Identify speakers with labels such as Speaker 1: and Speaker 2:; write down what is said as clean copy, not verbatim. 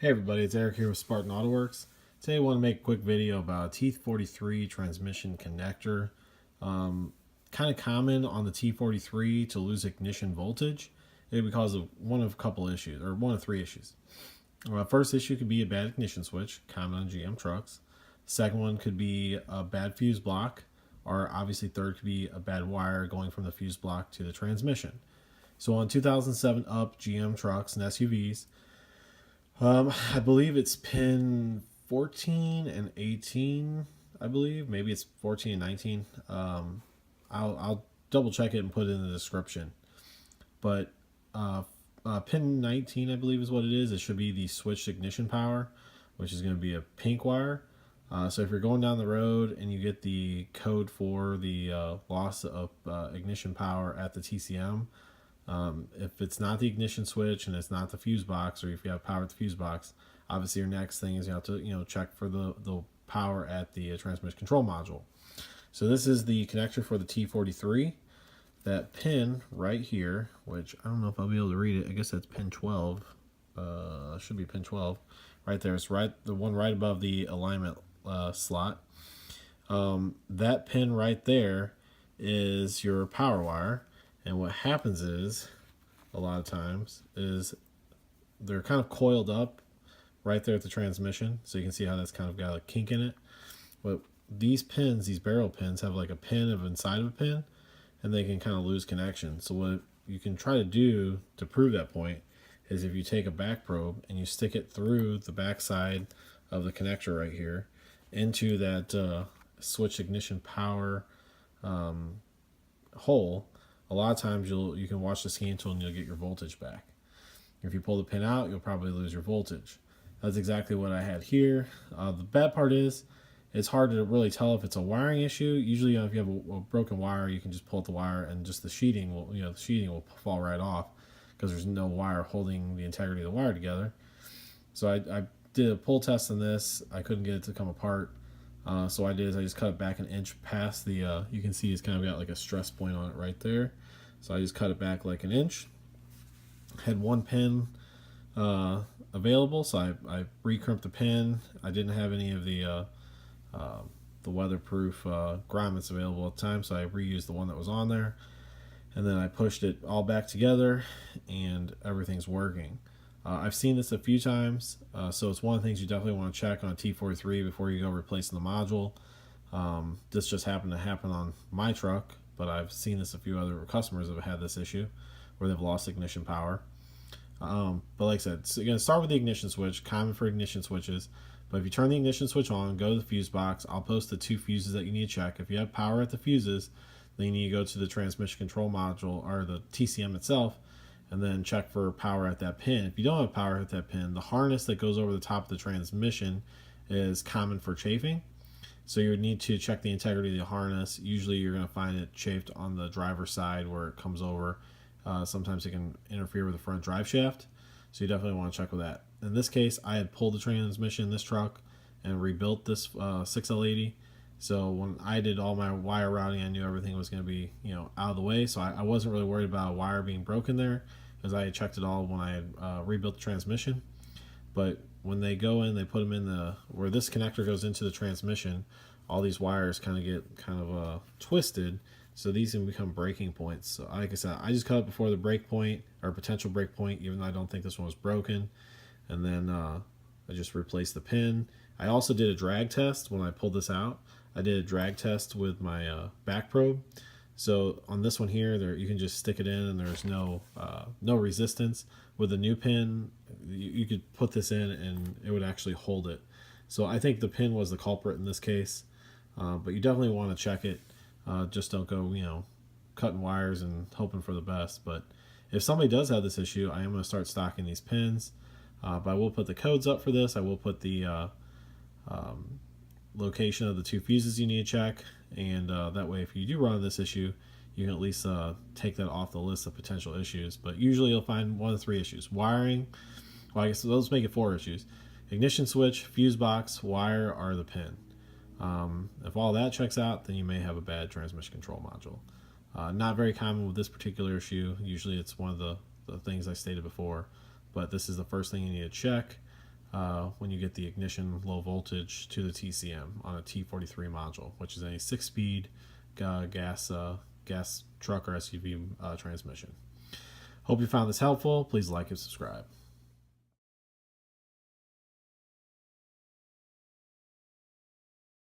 Speaker 1: Hey everybody, it's Eric here with Spartan Autoworks. Today I want to make a quick video about a T43 transmission connector. Kind of common on the T43 to lose ignition voltage. It would be because of one of a couple issues, or one of three issues. First issue could be a bad ignition switch, common on GM trucks. Second one could be a bad fuse block, or obviously third could be a bad wire going from the fuse block to the transmission. So on 2007 up GM trucks and SUVs, I believe it's pin 14 and 18. I believe maybe it's 14 and 19. I'll double check it and put it in the description. But pin 19, I believe, is what it is. It should be the switched ignition power, which is going to be a pink wire. So if you're going down the road and you get the code for the loss of ignition power at the TCM, if it's not the ignition switch and it's not the fuse box, or if you have power at the fuse box, obviously your next thing is you have to check for the power at the transmission control module. So this is the connector for the T43. That pin right here, which I don't know if I'll be able to read it. I guess that's pin 12. Should be pin 12 right there. It's the one right above the alignment slot. That pin right there is your power wire. And what happens is, a lot of times, is they're kind of coiled up right there at the transmission. So you can see how that's kind of got a kink in it. But these pins, these barrel pins, have like a pin inside of a pin, and they can kind of lose connection. So what you can try to do to prove that point is if you take a back probe and you stick it through the back side of the connector right here into that switch ignition power hole. A lot of times you can watch the scan tool and you'll get your voltage back. If you pull the pin out, you'll probably lose your voltage. That's exactly what I had here. The bad part is it's hard to really tell if it's a wiring issue. Usually, if you have a broken wire, you can just pull out the wire and just the sheeting will fall right off because there's no wire holding the integrity of the wire together. So I did a pull test on this. I couldn't get it to come apart. So what I did is I just cut it back an inch past the, you can see it's kind of got like a stress point on it right there. So I just cut it back like an inch. Had one pin available, so I re-crimped the pin. I didn't have any of the weatherproof grommets available at the time, so I reused the one that was on there. And then I pushed it all back together, and everything's working. I've seen this a few times, so it's one of the things you definitely want to check on a T43 before you go replacing the module. This just happened to happen on my truck, but I've seen this a few other customers that have had this issue where they've lost ignition power. But like I said, so you're going to start with the ignition switch, common for ignition switches. But if you turn the ignition switch on, go to the fuse box. I'll post the two fuses that you need to check. If you have power at the fuses, then you need to go to the transmission control module or the TCM itself, and then check for power at that pin. If you don't have power at that pin, the harness that goes over the top of the transmission is common for chafing. So you would need to check the integrity of the harness. Usually you're going to find it chafed on the driver's side where it comes over. Sometimes it can interfere with the front drive shaft. So you definitely want to check with that. In this case, I had pulled the transmission in this truck and rebuilt this 6L80. So when I did all my wire routing, I knew everything was going to be out of the way. So I wasn't really worried about a wire being broken there, because I had checked it all when I had rebuilt the transmission. But when they go in, they put them in where this connector goes into the transmission, all these wires kind of get twisted. So these can become breaking points. So like I said, I just cut it before the break point, or potential break point, even though I don't think this one was broken. And then I just replaced the pin. I also did a drag test when I pulled this out. I did a drag test with my back probe. So on this one here, you can just stick it in and there's no resistance. With the new pin, you could put this in and it would actually hold it. So I think the pin was the culprit in this case, but you definitely want to check it. Just don't go cutting wires and hoping for the best. But if somebody does have this issue, I am going to start stocking these pins. But I will put the codes up for this. I will put the location of the two fuses you need to check, and that way if you do run into this issue, you can at least take that off the list of potential issues. But usually you'll find one of three issues: wiring, well, I guess those make it four issues: ignition switch, fuse box, wire, or the pin. If all that checks out, then you may have a bad transmission control module. Not very common with this particular issue. Usually it's one of the things I stated before, but this is the first thing you need to check. when you get the ignition low voltage to the TCM on a T43 module, which is a 6-speed gas truck or SUV transmission. Hope you found this helpful. Please like and subscribe.